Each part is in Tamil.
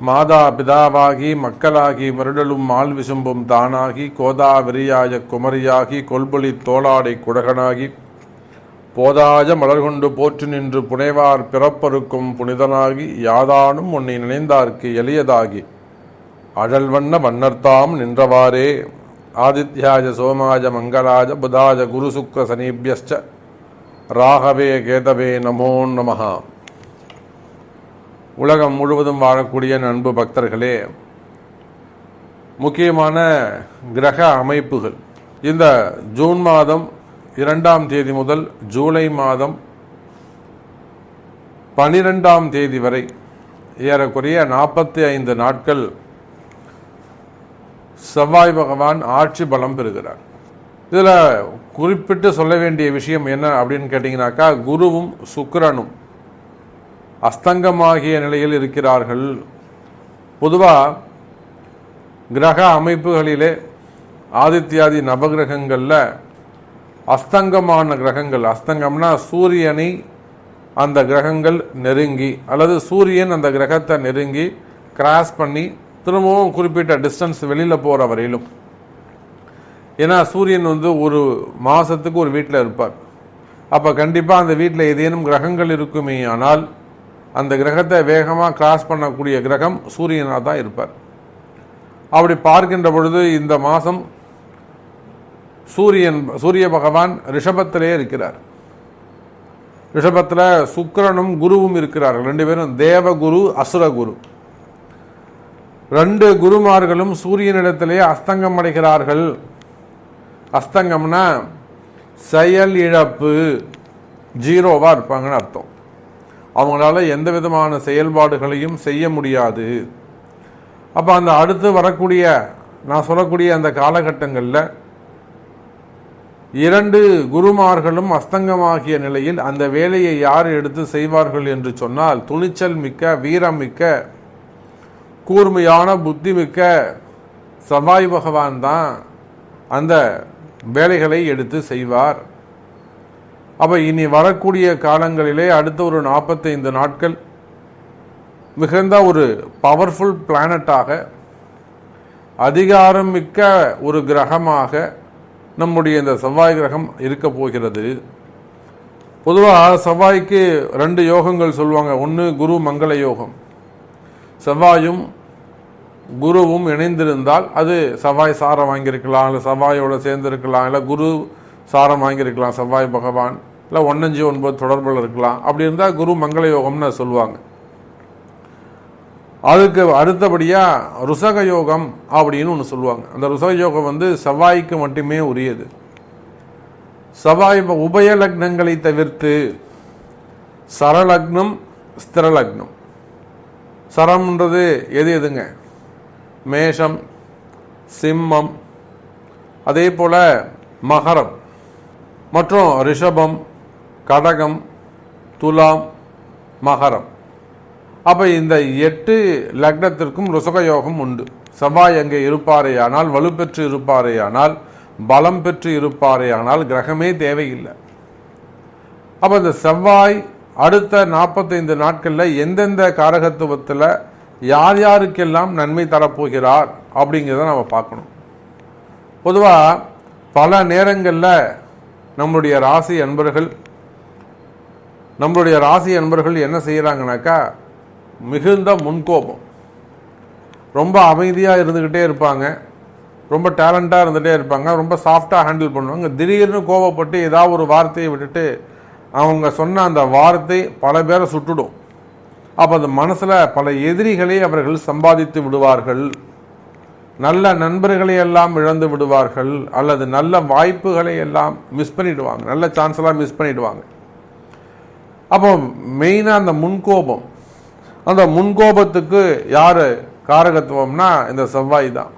மாதா பிதாவாகி மக்களாகி மருடலும் மால் விசும்பும் தானாகி கோதாவிரியாய குமரியாகி கொல்பொலி தோளாடை குடகனாகி போதாஜ மலர்கொண்டு போற்று நின்று புனைவார் பிறப்பருக்கும் புனிதனாகி யாதானும் உன்னை நினைந்தார்க்கு எளியதாகி அழல்வண்ண வண்ணர்த்தாம் நின்றவாறே. ஆதித்யாஜ சோமாஜ மங்களாஜ புதாஜ குரு சுக்ர சனீபியஸ்ச ராகவே கேதவே நமோ நமஹா. உலகம் முழுவதும் வாழக்கூடிய அன்பு பக்தர்களே, முக்கியமான கிரக அமைப்புகள் இந்த ஜூன் மாதம் 2ஆம் தேதி முதல் ஜூலை மாதம் 12ஆம் தேதி வரை ஏறக்குறைய 45 நாட்கள் செவ்வாய் பகவான் ஆட்சி பலம் பெறுகிறார். இதில் குறிப்பிட்டு சொல்ல வேண்டிய விஷயம் என்ன அப்படின்னு கேட்டிங்கனாக்கா, குருவும் சுக்கிரனும் அஸ்தங்கமாகிய நிலையில் இருக்கிறார்கள். பொதுவாக கிரக அமைப்புகளிலே ஆதித்யாதி நவகிரகங்களில் அஸ்தங்கமான கிரகங்கள், அஸ்தங்கம்னா சூரியனை அந்த கிரகங்கள் நெருங்கி அல்லது சூரியன் அந்த கிரகத்தை நெருங்கி கிராஸ் பண்ணி திரும்பவும் குறிப்பிட்ட டிஸ்டன்ஸ் வெளியில் போகிற வரையிலும். ஏன்னா சூரியன் ஒரு மாதத்துக்கு ஒரு வீட்டில் இருப்பார். அப்போ கண்டிப்பாக அந்த வீட்டில் ஏதேனும் கிரகங்கள் இருக்குமே ஆனால் அந்த கிரகத்தை வேகமாக கிராஸ் பண்ணக்கூடிய கிரகம் சூரியனாக தான் இருப்பார். அப்படி பார்க்கின்ற பொழுது இந்த மாதம் சூரிய பகவான் ரிஷபத்திலே இருக்கிறார். ரிஷபத்தில் சுக்கிரனும் குருவும் இருக்கிறார்கள். 2 பேரும் தேவகுரு அசுரகுரு. 2 குருமார்களும் சூரியனிடத்திலே அஸ்தங்கம் அடைகிறார்கள். அஸ்தங்கம்னா செயல் இழப்பு, ஜீரோவாக இருப்பாங்கன்னு அர்த்தம். அவங்களால எந்த விதமான செயல்பாடுகளையும் செய்ய முடியாது. அப்போ அந்த அடுத்து வரக்கூடிய நான் சொல்லக்கூடிய அந்த காலகட்டங்களில் 2 குருமார்களும் அஸ்தங்கமாகிய நிலையில் அந்த வேலையை யார் எடுத்து செய்வார்கள் என்று சொன்னால், துணிச்சல் மிக்க, வீரம் மிக்க, கூர்மையான புத்தி மிக்க செவ்வாய் பகவான் தான் அந்த வேலைகளை எடுத்து செய்வார். அப்போ இனி வரக்கூடிய காலங்களிலே அடுத்த ஒரு 45 நாட்கள் மிகுந்த ஒரு பவர்ஃபுல் பிளானட்டாக, அதிகாரம் மிக்க ஒரு கிரகமாக நம்முடைய இந்த செவ்வாய் கிரகம் இருக்க போகிறது. பொதுவாக செவ்வாய்க்கு 2 யோகங்கள் சொல்லுவாங்க. ஒன்று குரு மங்கள யோகம். செவ்வாயும் குருவும் இணைந்திருந்தால் அது செவ்வாய் சாரம் வாங்கியிருக்கலாம், இல்லை செவ்வாயோட சேர்ந்திருக்கலாம், இல்லை குரு சாரம் வாங்கியிருக்கலாம் செவ்வாய் பகவான், இல்லை 159 தொடர்பில் இருக்கலாம். அப்படி இருந்தால் குரு மங்கள யோகம்னு சொல்லுவாங்க. அதுக்கு அடுத்தபடியாக ருசக யோகம் அப்படின்னு ஒன்று சொல்லுவாங்க. அந்த ருசக யோகம் செவ்வாய்க்கு மட்டுமே உரியது. செவ்வாய் உபய லக்னங்களை தவிர்த்து சரலக்னம், ஸ்திரலக்னம். சரம்ன்றது எதுங்க? மேஷம், சிம்மம், அதே போல மகரம் மற்றும் ரிஷபம், கடகம், துலாம், மகரம். அப்போ இந்த 8 லக்னத்திற்கும் ருசக யோகம் உண்டு. செவ்வாய் அங்கே இருப்பாரேயானால், வலுப்பெற்று இருப்பாரேயானால், பலம் பெற்று இருப்பாரேயானால் கிரகமே தேவையில்லை. அப்போ இந்த செவ்வாய் அடுத்த 45 நாட்களில் எந்தெந்த காரகத்துவத்தில் யார் யாருக்கெல்லாம் நன்மை தரப்போகிறார் அப்படிங்கிறத நம்ம பார்க்கணும். பொதுவாக பல நேரங்களில் நம்மளுடைய ராசி அன்பர்கள் என்ன செய்கிறாங்கனாக்கா, மிகுந்த முன்கோபம், ரொம்ப அமைதியாக இருந்துக்கிட்டே இருப்பாங்க, ரொம்ப டேலண்டாக இருந்துகிட்டே இருப்பாங்க, ரொம்ப சாஃப்டாக ஹேண்டில் பண்ணுவாங்க. திடீர்னு கோபப்பட்டு ஏதாவது ஒரு வார்த்தையை விட்டுட்டு அவங்க சொன்ன அந்த வார்த்தை பல பேரை சுட்டுடும். அப்போ அந்த மனசில் பல எதிரிகளை அவர்கள் சம்பாதித்து விடுவார்கள், நல்ல நண்பர்களை எல்லாம் இழந்து விடுவார்கள், அல்லது நல்ல வாய்ப்புகளை எல்லாம் மிஸ் பண்ணிடுவாங்க, நல்ல சான்ஸ் எல்லாம் மிஸ் பண்ணிடுவாங்க. அப்போ மெயினாக அந்த முன்கோபம், அந்த முன்கோபத்துக்கு யார் காரகத்துவம்னா இந்த செவ்வாய் தான்.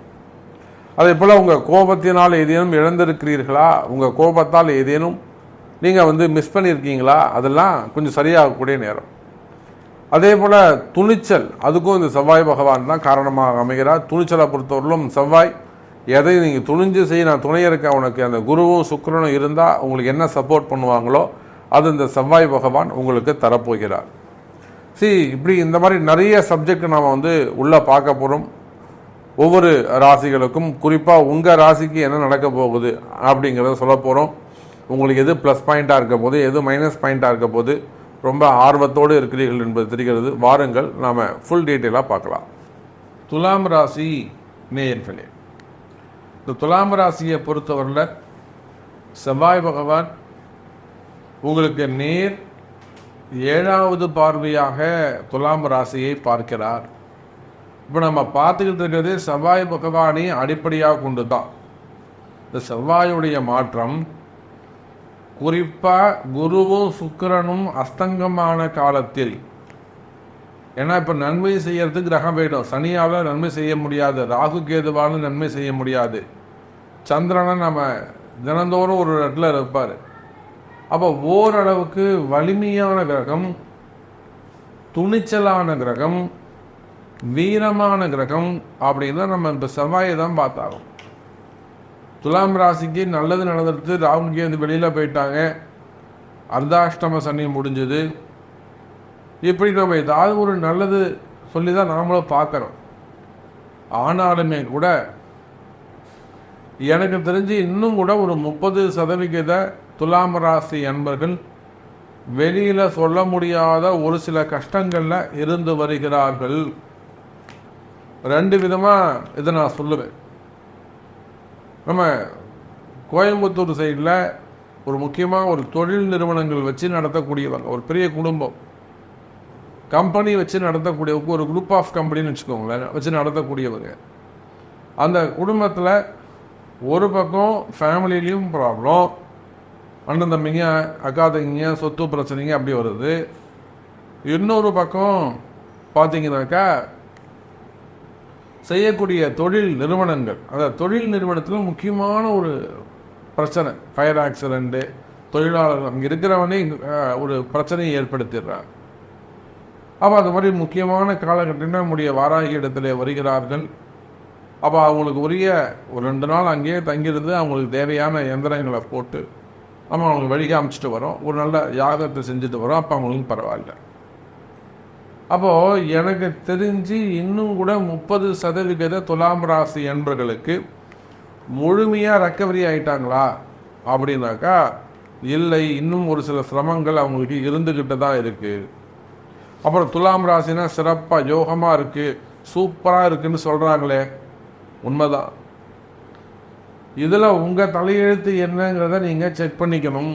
அதே போல் உங்கள் கோபத்தினால் ஏதேனும் இழந்திருக்கிறீர்களா, உங்கள் கோபத்தால் ஏதேனும் நீங்கள் மிஸ் பண்ணியிருக்கீங்களா, அதெல்லாம் கொஞ்சம் சரியாகக்கூடிய நேரம். அதே போல் துணிச்சல், அதுக்கும் இந்த செவ்வாய் பகவான் தான் காரணமாக அமைகிறார். துணிச்சலை பொறுத்தவரையிலும் செவ்வாய் எதை நீங்கள் துணிஞ்சு செய்ய, நான் துணை இருக்க உனக்கு, அந்த குருவும் சுக்கிரனும் இருந்தால் உங்களுக்கு என்ன சப்போர்ட் பண்ணுவாங்களோ அது இந்த செவ்வாய் பகவான் உங்களுக்கு தரப்போகிறார். இப்படி இந்த மாதிரி நிறைய சப்ஜெக்ட் நாம் உள்ளே பார்க்க போகிறோம். ஒவ்வொரு ராசிகளுக்கும் குறிப்பாக உங்கள் ராசிக்கு என்ன நடக்க போகுது அப்படிங்கிறத சொல்ல போகிறோம். உங்களுக்கு எது ப்ளஸ் பாயிண்ட்டாக இருக்க போது, எது மைனஸ் பாயிண்ட்டாக இருக்க போது ரொம்ப ஆர்வத்தோடு இருக்கிறீர்கள் என்பது தெரிகிறது. வாருங்கள் நாம் ஃபுல் டீட்டெயிலாக பார்க்கலாம். துலாம் ராசி நேயர்களே, இந்த துலாம் ராசியை பொறுத்தவரையில் செவ்வாய் பகவான் உங்களுக்கு நேர் 7வது பார்வையாக துலாம் ராசியை பார்க்கிறார். இப்போ நம்ம பார்த்துக்கிட்டு இருக்கிறது செவ்வாய் பகவானை அடிப்படையாக கொண்டு தான். இந்த செவ்வாயுடைய மாற்றம் குறிப்பாக குருவும் சுக்கிரனும் அஸ்தங்கமான காலத்தில், ஏன்னா இப்போ நன்மை செய்யறதுக்கு கிரகம் வேணும். சனியால் நன்மை செய்ய முடியாது, ராகு கேதுவால் நன்மை செய்ய முடியாது. சந்திரனை நம்ம தினந்தோறும் ஒரு இடத்துல இருப்பார். அப்போ ஓரளவுக்கு வலிமையான கிரகம், துணிச்சலான கிரகம், வீரமான கிரகம் அப்படின்னு நம்ம இப்போ செவ்வாயை தான் பார்த்தாலும். துலாம் ராசிக்கு நல்லது நடந்துட்டு ராகுல் கேந்து வெளியில் போயிட்டாங்க, அர்த்தாஷ்டம சனி முடிஞ்சது. இப்படி நம்ம ஏதாவது ஒரு நல்லது சொல்லி தான் நாமளும் பார்க்குறோம். ஆனாலுமே கூட எனக்கு தெரிஞ்சு இன்னும் கூட ஒரு 30% துலாம் ராசி அன்பர்கள் வெளியில் சொல்ல முடியாத ஒரு சில கஷ்டங்களில் இருந்து வருகிறார்கள். 2 விதமாக இதை நான் சொல்லுவேன். நம்ம கோயம்புத்தூர் சைடில் ஒரு முக்கியமாக ஒரு தொழில் நிறுவனங்கள் வச்சு நடத்தக்கூடியவங்க, ஒரு பெரிய குடும்பம் கம்பெனி வச்சு நடத்தக்கூடியவங்க, ஒரு குரூப் ஆஃப் கம்பெனின்னு வச்சுக்கோங்களேன், வச்சு நடத்தக்கூடியவங்க. அந்த குடும்பத்தில் ஒரு பக்கம் ஃபேமிலிலையும் ப்ராப்ளம், அண்ணன் தம்பிங்க அக்கா தங்கிங்க சொத்து பிரச்சனைங்க அப்படி வருது. இன்னொரு பக்கம் பார்த்தீங்கன்னாக்கா செய்யக்கூடிய தொழில் நிறுவனங்கள், அந்த தொழில் நிறுவனத்தில் முக்கியமான ஒரு பிரச்சனை, ஃபயர் ஆக்சிடெண்ட்டு, தொழிலாளர்கள் அங்கே இருக்கிறவனே ஒரு பிரச்சனையை ஏற்படுத்திடுறாங்க. அப்போ அது மாதிரி முக்கியமான காலகட்டத்தில் நம்முடைய வாராகி இடத்துல வருகிறார்கள். அப்போ அவங்களுக்கு உரிய ஒரு 2 நாள் அங்கேயே தங்கியிருந்து அவங்களுக்கு தேவையான எந்திரங்களை போட்டு நம்ம அவங்களுக்கு வழி காமிச்சிட்டு வரோம், ஒரு நல்ல யாகத்தை செஞ்சுட்டு வரோம். அப்போ அவங்களுக்கு பரவாயில்ல. அப்போது எனக்கு தெரிஞ்சு இன்னும் கூட 30% துலாம் ராசி என்பர்களுக்கு முழுமையாக ரெக்கவரி ஆகிட்டாங்களா அப்படின்னாக்கா இல்லை, இன்னும் ஒரு சில சிரமங்கள் அவங்களுக்கு இருந்துக்கிட்டு தான் இருக்குது. அப்புறம் துலாம் ராசினா சிறப்பாக யோகமாக இருக்குது, சூப்பராக இருக்குன்னு சொல்கிறாங்களே, உண்மைதான். இதில் உங்கள் தலையெழுத்து என்னங்கிறத நீங்கள் செக் பண்ணிக்கணும்.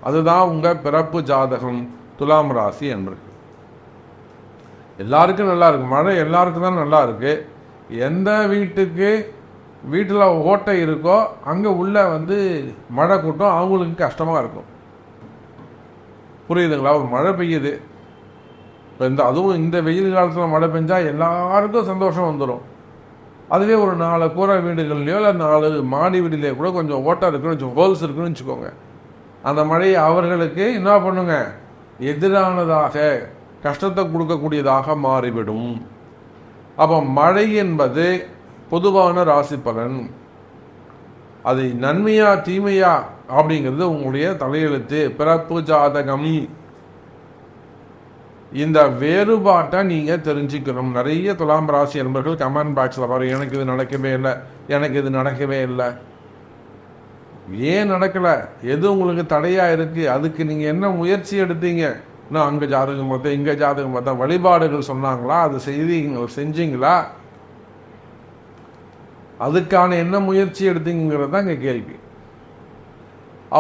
அதுதான் உங்கள் பிறப்பு ஜாதகம். துலாம் ராசி என்பது எல்லாருக்கும் நல்லா இருக்கு, மழை எல்லாருக்கும் தான் நல்லா இருக்கு. எந்த வீட்டில் ஓட்டை இருக்கோ அங்கே உள்ள மழை கூட்டம் அவங்களுக்கு கஷ்டமாக இருக்கும். புரியுதுங்களா? ஒரு மழை பெய்யுது, இப்போ அதுவும் இந்த வெயில் காலத்தில் மழை பெஞ்சால் எல்லாருக்கும் சந்தோஷம் வந்துடும். அதுவே ஒரு 4 கூரை வீடுகள்லையோ இல்லை 4 மாடி வீடுலேயோ கூட கொஞ்சம் ஓட்டை இருக்குன்னு வச்சுக்கோங்க, ஹோல்ஸ் இருக்குன்னு வச்சுக்கோங்க, அந்த மழையை அவர்களுக்கு என்ன பண்ணுங்க, எதிரானதாக கஷ்டத்தை கொடுக்கக்கூடியதாக மாறிவிடும். அப்போ மழை என்பது பொதுவான ராசி பலன். அது நன்மையா தீமையா அப்படிங்கிறது உங்களுடைய தலையெழுத்து, பிறப்பு ஜாதகம். இந்த வேறுபாட்டை நீங்கள் தெரிஞ்சுக்கணும். நிறைய துலாம் ராசி என்பவர்கள் கமெண்ட் பாக்ஸில் பாருங்க, எனக்கு இது நடக்கவே இல்லை, எனக்கு இது நடக்கவே இல்லை. ஏன் நடக்கலை? எது உங்களுக்கு தடையாக இருக்குது? அதுக்கு நீங்கள் என்ன முயற்சி எடுத்தீங்க? நான் அங்கே ஜாதகம் பார்த்தேன், இங்கே ஜாதகம் பார்த்தேன், வழிபாடுகள் சொன்னாங்களா? அது செஞ்சீங்களா? அதுக்கான என்ன முயற்சி எடுத்தீங்கிறது தான் இங்கே கேள்வி.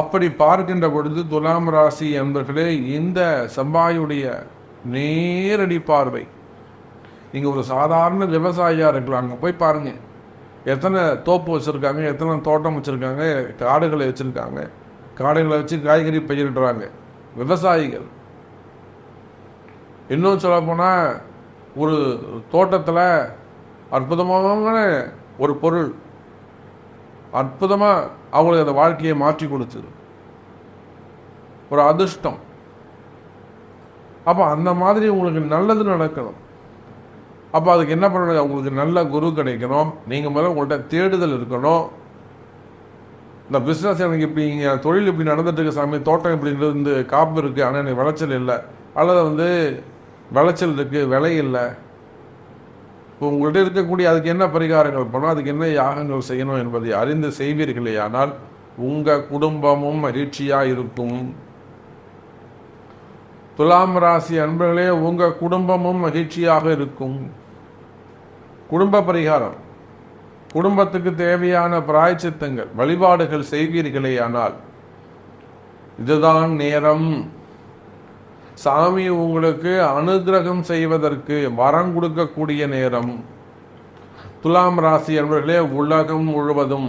அப்படி பார்க்கின்ற பொழுது துலாம் ராசி என்பர்களே, இந்த செவ்வாயுடைய நேரடி பார்வை, நீங்கள் ஒரு சாதாரண விவசாயியாக இருக்கலாம், அங்கே போய் பாருங்கள், எத்தனை தோப்பு வச்சுருக்காங்க, எத்தனை தோட்டம் வச்சுருக்காங்க, காடுகளை வச்சுருக்காங்க, காடுகளை வச்சு காய்கறி பயிரிடுறாங்க விவசாயிகள். இன்னும் சொல்ல போனால் ஒரு தோட்டத்தில் அற்புதமான ஒரு பொருள் அற்புதமாக அவங்களுக்கு அந்த வாழ்க்கையை மாற்றி கொடுத்தது, ஒரு அதிர்ஷ்டம். அப்போ அந்த மாதிரி உங்களுக்கு நல்லது நடக்கணும். அப்போ அதுக்கு என்ன பண்ணணும்? உங்களுக்கு நல்ல குரு கிடைக்கணும். நீங்கள் முதல்ல உங்கள்கிட்ட தேடுதல் இருக்கணும். இந்த பிஸ்னஸ் எனக்கு இப்படி தொழில் இப்படி நடந்துட்டு இருக்கு சாமி, தோட்டம் இப்படி இருந்து காப்பு இருக்குது, ஆனால் எனக்கு விளைச்சல் இல்லை அல்லது விளைச்சல் இருக்கு, விலை இல்லை, இப்போ உங்கள்கிட்ட இருக்கக்கூடிய அதுக்கு என்ன பரிகாரங்கள் பண்ணணும், அதுக்கு என்ன யாகங்கள் செய்யணும் என்பதை அறிந்து செய்வீர்களே ஆனால் உங்க குடும்பமும் மகிழ்ச்சியா இருக்கும். துலாம் ராசி அன்பர்களே, உங்க குடும்பமும் மகிழ்ச்சியாக இருக்கும். குடும்ப பரிகாரம், குடும்பத்துக்கு தேவையான பிராயச்சித்தங்கள், வழிபாடுகள் செய்வீர்களே ஆனால் இதுதான் நேரம். சாமி உங்களுக்கு அனுகிரகம் செய்வதற்கு வரம் கொடுக்கக்கூடிய நேரம். துலாம் ராசி அன்பர்களே, உலகம் முழுவதும்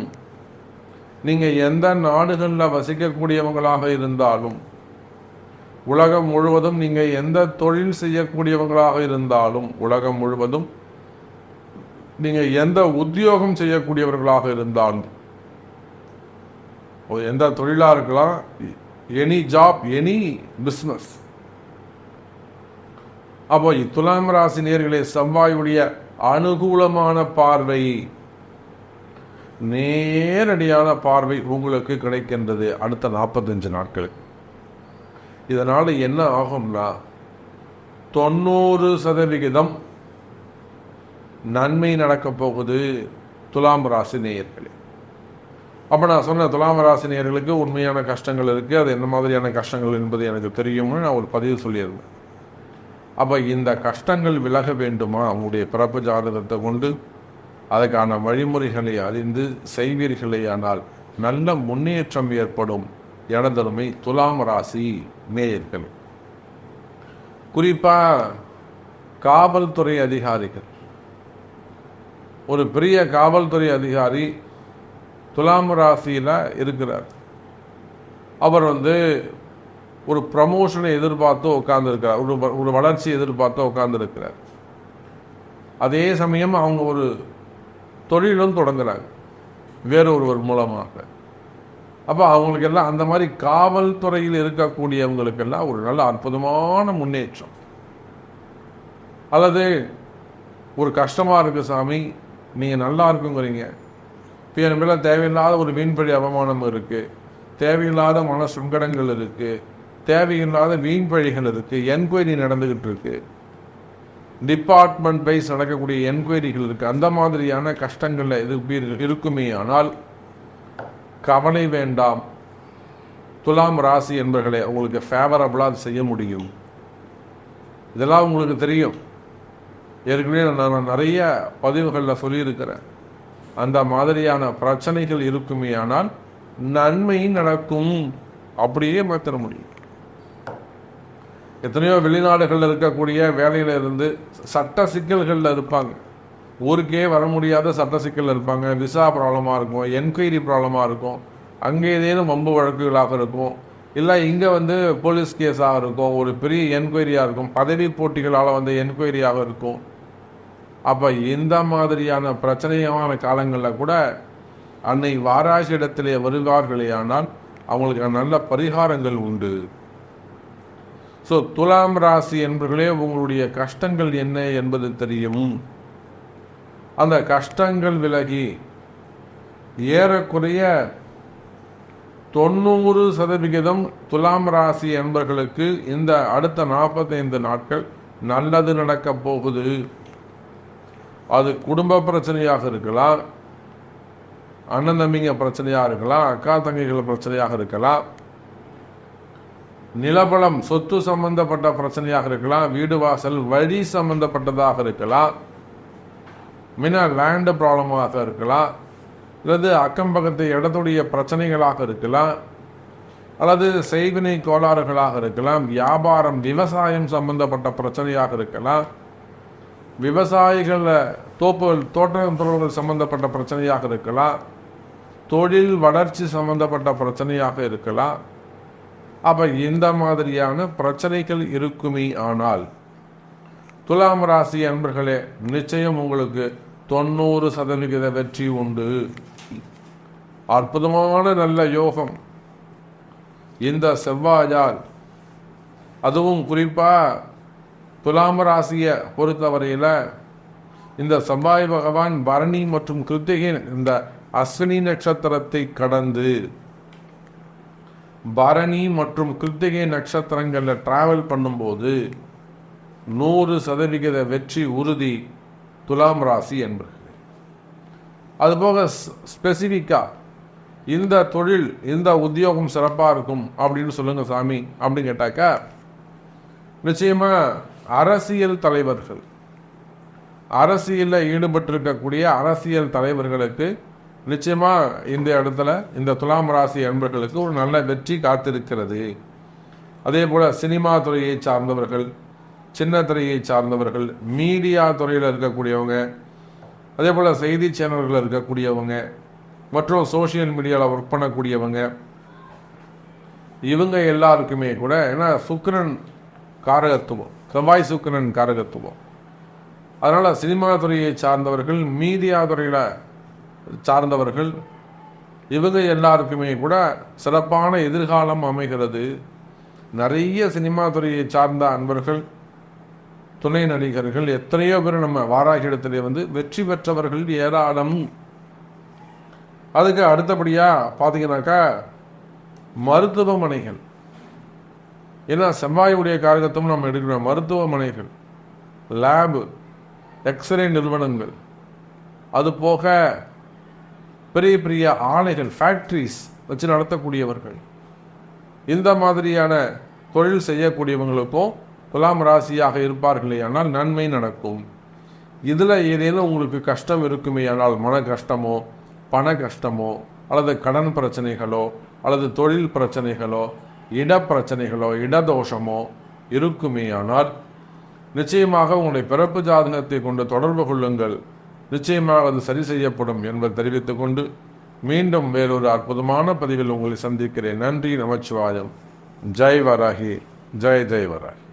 நீங்க எந்த நாடுகளில் வசிக்கக்கூடியவங்களாக இருந்தாலும், உலகம் முழுவதும் நீங்க எந்த தொழில் செய்யக்கூடியவங்களாக இருந்தாலும், உலகம் முழுவதும் நீங்க எந்த உத்தியோகம் செய்யக்கூடியவர்களாக இருந்தாலும், எந்த தொழிலா இருக்கலாம், எனி ஜாப், எனி பிசினஸ். அப்போ துலாம் ராசி நேயர்களே, செவ்வாயுடைய அனுகூலமான பார்வை, நேரடியான பார்வை உங்களுக்கு கிடைக்கின்றது அடுத்த 45 நாட்களுக்கு. இதனால என்ன ஆகும்னா 90% நன்மை நடக்க போகுது துலாம் ராசி நேயர்களே. அப்ப நான் சொன்ன துலாம் ராசி நேயர்களுக்கு உண்மையான கஷ்டங்கள் இருக்கு, அது என்ன மாதிரியான கஷ்டங்கள் என்பது எனக்கு தெரியும்னு நான் ஒரு பதிவு சொல்லியிருந்தேன். அப்ப இந்த கஷ்டங்கள் விலக வேண்டுமா, அவங்களுடைய பிறப்பு ஜாதகத்தை கொண்டு அதுக்கான வழிமுறைகளை அறிந்து செய்வீர்களே ஆனால் நல்ல முன்னேற்றம் ஏற்படும். எனதருமை துலாம் ராசி நேயர்கள், குறிப்பா காவல்துறை அதிகாரிகள், ஒரு பெரிய காவல்துறை அதிகாரி துலாம் ராசியில இருக்கிறார். அவர் ஒரு ப்ரமோஷனை எதிர்பார்த்து உட்கார்ந்து இருக்கிறார், ஒரு வளர்ச்சி எதிர்பார்த்து உட்கார்ந்து இருக்கிறார். அதே சமயம் அவங்க ஒரு தொழிலும் தொடங்குறாங்க வேறொருவர் மூலமாக. அப்போ அவங்களுக்கு எல்லாம் அந்த மாதிரி காவல்துறையில் இருக்கக்கூடியவங்களுக்கெல்லாம் ஒரு நல்ல அற்புதமான முன்னேற்றம். அல்லது ஒரு கஷ்டமா இருக்கு சாமி, நீங்க நல்லா இருக்குங்கிறீங்க, என் மேல தேவையில்லாத ஒரு வீண்பழி அவமானம் இருக்கு, தேவையில்லாத மன சங்கடங்கள் இருக்கு, தேவையில்லாத வீண்பழிகள் இருக்கு, என்கொயரி நடந்துகிட்டு இருக்கு, டிபார்ட்மெண்ட் வைஸ் நடக்கக்கூடிய என்கொயரிகள் இருக்கு, அந்த மாதிரியான கஷ்டங்கள்ல இருக்குமே ஆனால் கவலை வேண்டாம். துலாம் ராசி என்பவர்களே, உங்களுக்கு ஃபேவரபிளா செய்ய முடியும். இதெல்லாம் உங்களுக்கு தெரியும், ஏற்கனவே நான் நிறைய பதிவுகளில் சொல்லியிருக்கிறேன். அந்த மாதிரியான பிரச்சனைகள் இருக்குமே ஆனால் நன்மை நடக்கும், அப்படியே மாற்ற முடியும். எத்தனையோ வெளிநாடுகளில் இருக்கக்கூடிய வேலையில இருந்து சட்ட சிக்கல்களில் இருப்பாங்க, ஊருக்கே வர முடியாத சட்ட சிக்கல் இருப்பாங்க, விசா ப்ராப்ளமாக இருக்கும், என்கொயரி ப்ராப்ளமாக இருக்கும், அங்கே ஏதேனும் வம்பு வழக்குகளாக இருக்கும், இல்லை இங்கே போலீஸ் கேஸாக இருக்கும், ஒரு பெரிய என்கொயரியாக இருக்கும், பதவி போட்டிகளால் என்கொயரியாக இருக்கும். அப்போ இந்த மாதிரியான பிரச்சனையான காலங்களில் கூட அன்னை வாராசி இடத்திலே வருவார்களே ஆனால் அவங்களுக்கு நல்ல பரிகாரங்கள் உண்டு. ஸோ துலாம் ராசி என்பவர்களே, உங்களுடைய கஷ்டங்கள் என்ன என்பது தெரியும். அந்த கஷ்டங்கள் விலகி ஏறக்குறைய 90% துலாம் ராசி என்பவர்களுக்கு இந்த அடுத்த 45 நாட்கள் நல்லது நடக்க போகுது. அது குடும்ப பிரச்சனையாக இருக்கலாம், அண்ணன் தம்பிங்க பிரச்சனையாக இருக்கலாம், அக்கா தங்கைகள் பிரச்சனையாக இருக்கலாம், நிலபலம் சொத்து சம்பந்தப்பட்ட பிரச்சனையாக இருக்கலாம், வீடு வாசல் வழி சம்பந்தப்பட்டதாக இருக்கலாம், லேண்ட் ப்ராப்ளமாக இருக்கலாம், அல்லது அக்கம் பக்கத்து இடத்துடைய பிரச்சனைகளாக இருக்கலாம், அல்லது செய்வினை கோளாறுகளாக இருக்கலாம், வியாபாரம் விவசாயம் சம்பந்தப்பட்ட பிரச்சனையாக இருக்கலாம், விவசாயிகள் தோட்டங்கள் சம்பந்தப்பட்ட பிரச்சனையாக இருக்கலாம், தொழில் வளர்ச்சி சம்பந்தப்பட்ட பிரச்சனையாக இருக்கலாம். அப்ப இந்த மாதிரியான பிரச்சனைகள் இருக்குமே ஆனால் துலாம் ராசி அன்பர்களே, நிச்சயம் உங்களுக்கு 90% வெற்றி உண்டு. அற்புதமான நல்ல யோகம் இந்த செவ்வாயால். அதுவும் குறிப்பா துலாம் ராசியை பொறுத்தவரையில இந்த செவ்வாய் பகவான் பரணி மற்றும் கிருத்திகை இந்த அஸ்வினி நட்சத்திரத்தை கடந்து பரணி மற்றும் கிருத்திகை நட்சத்திரங்களில் டிராவல் பண்ணும்போது 100% வெற்றி உறுதி துலாம் ராசி என்பது. அதுபோக ஸ்பெசிஃபிக்காக இந்த தொழில் இந்த உத்தியோகம் சிறப்பாக இருக்கும் அப்படின்னு சொல்லுங்க சாமி அப்படின்னு கேட்டாக்கா, நிச்சயமா அரசியல் தலைவர்கள், அரசியலில் ஈடுபட்டிருக்கக்கூடிய அரசியல் தலைவர்களுக்கு நிச்சயமா இந்த இடத்துல இந்த துலாம் ராசி அன்பர்களுக்கு ஒரு நல்ல வெற்றி காத்திருக்கிறது. அதே போல சினிமா துறையை சார்ந்தவர்கள், சின்ன துறையை சார்ந்தவர்கள், மீடியா துறையில் இருக்கக்கூடியவங்க, அதே போல செய்தி சேனல்களில் இருக்கக்கூடியவங்க மற்றும் சோசியல் மீடியாவில் ஒர்க் பண்ணக்கூடியவங்க, இவங்க எல்லாருக்குமே கூட ஏன்னா சுக்கிரன் காரகத்துவம், செவ்வாய் சுக்கிரன் காரகத்துவம், அதனால சினிமா துறையை சார்ந்தவர்கள், மீடியா துறையில் சார்ந்தவர்கள், இவங்க எல்லாருக்குமே கூட சிறப்பான எதிர்காலம் அமைகிறது. நிறைய சினிமா துறையை சார்ந்த அன்பர்கள், துணை நடிகர்கள், எத்தனையோ பேர் நம்ம வாராகி இடத்துல வெற்றி பெற்றவர்கள் ஏராளம். அதுக்கு அடுத்தபடியாக பார்த்தீங்கன்னாக்கா மருத்துவமனைகள், ஏன்னா செவ்வாயுடைய காரகத்துவம் நம்ம எடுக்கிறோம். மருத்துவமனைகள், லேபு, எக்ஸ்ரே நிறுவனங்கள், அது போக பெரிய பெரிய ஆலைகள், ஃபேக்ட்ரிஸ் வச்சு நடத்தக்கூடியவர்கள், இந்த மாதிரியான தொழில் செய்யக்கூடியவங்களுக்கும் துலாம் ராசியாக இருப்பார்களே ஆனால் நன்மை நடக்கும். இதில் ஏதேனும் உங்களுக்கு கஷ்டம் இருக்குமே ஆனால், மன கஷ்டமோ பண கஷ்டமோ அல்லது கடன் பிரச்சனைகளோ அல்லது தொழில் பிரச்சனைகளோ இட பிரச்சனைகளோ இடதோஷமோ இருக்குமே ஆனால் நிச்சயமாக உங்களுடைய பிறப்பு ஜாதகத்தை கொண்டு தொடர்பு கொள்ளுங்கள். நிச்சயமாக அது சரி செய்யப்படும் என்பதை தெரிவித்துக் கொண்டு மீண்டும் வேறொரு அற்புதமான பதிவில் உங்களை சந்திக்கிறேன். நன்றி, நமச்சிவாயம். ஜெய் வராகி, ஜெய் ஜெய் வராகி.